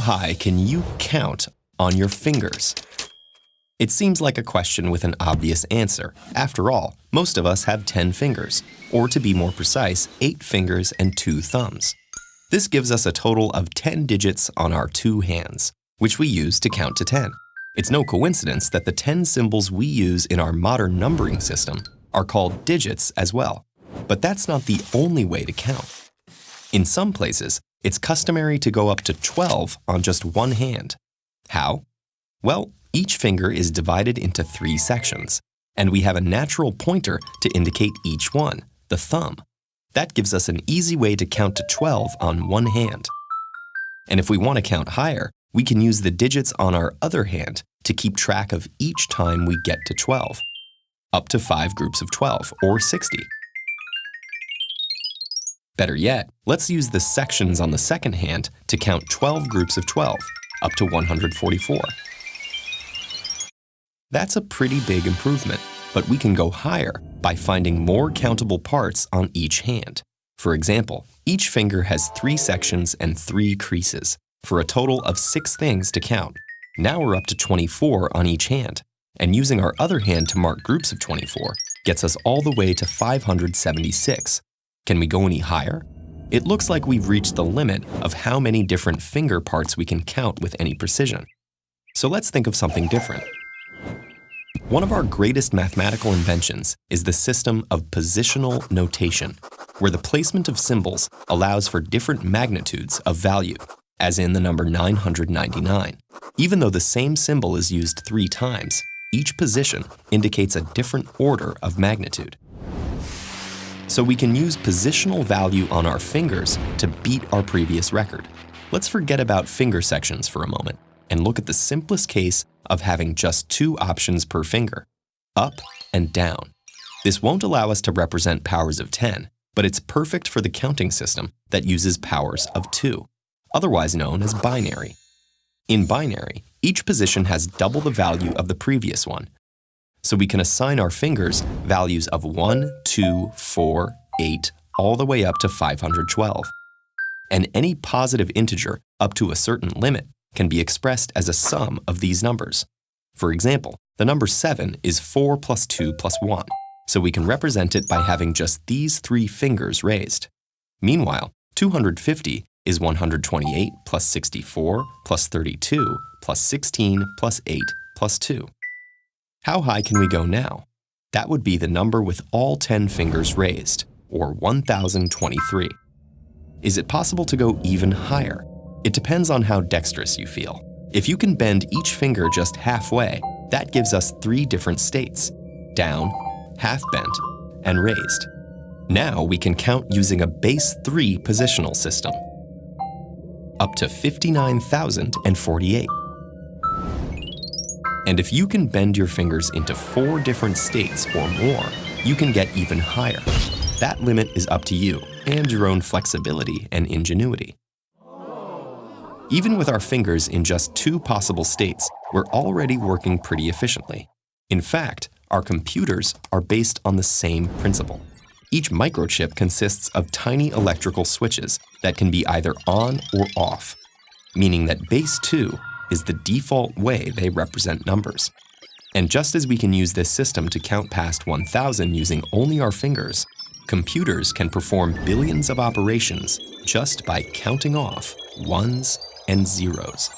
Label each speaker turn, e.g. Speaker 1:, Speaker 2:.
Speaker 1: high can you count on your fingers? It seems like a question with an obvious answer. After all, most of us have 10 fingers, or to be more precise, 8 fingers and 2 thumbs. This gives us a total of 10 digits on our 2 hands, which we use to count to 10. It's no coincidence that the 10 symbols we use in our modern numbering system are called digits as well. But that's not the only way to count. In some places, it's customary to go up to 12 on just one hand. How? Well, each finger is divided into 3 sections, and we have a natural pointer to indicate each one, the thumb. That gives us an easy way to count to 12 on one hand. And if we want to count higher, we can use the digits on our other hand to keep track of each time we get to 12, up to 5 groups of 12, or 60. Better yet, let's use the sections on the second hand to count 12 groups of 12, up to 144. That's a pretty big improvement, but we can go higher by finding more countable parts on each hand. For example, each finger has 3 sections and 3 creases, for a total of 6 things to count. Now we're up to 24 on each hand, and using our other hand to mark groups of 24 gets us all the way to 576. Can we go any higher? It looks like we've reached the limit of how many different finger parts we can count with any precision. So let's think of something different. One of our greatest mathematical inventions is the system of positional notation, where the placement of symbols allows for different magnitudes of value, as in the number 999. Even though the same symbol is used 3 times, each position indicates a different order of magnitude. So we can use positional value on our fingers to beat our previous record. Let's forget about finger sections for a moment and look at the simplest case of having just 2 options per finger, up and down. This won't allow us to represent powers of 10, but it's perfect for the counting system that uses powers of 2, otherwise known as binary. In binary, each position has double the value of the previous one, so we can assign our fingers values of 1, 2, 4, 8, all the way up to 512. And any positive integer up to a certain limit can be expressed as a sum of these numbers. For example, the number 7 is 4 plus 2 plus 1, so we can represent it by having just these 3 fingers raised. Meanwhile, 250 is 128 plus 64 plus 32 plus 16 plus 8 plus 2. How high can we go now? That would be the number with all 10 fingers raised, or 1023. Is it possible to go even higher? It depends on how dexterous you feel. If you can bend each finger just halfway, that gives us 3 different states: down, half bent, and raised. Now we can count using a base 3 positional system, up to 59,048. And if you can bend your fingers into 4 different states or more, you can get even higher. That limit is up to you and your own flexibility and ingenuity. Even with our fingers in just 2 possible states, we're already working pretty efficiently. In fact, our computers are based on the same principle. Each microchip consists of tiny electrical switches that can be either on or off, meaning that base 2 is the default way they represent numbers. And just as we can use this system to count past 1,000 using only our fingers, computers can perform billions of operations just by counting off ones and zeros.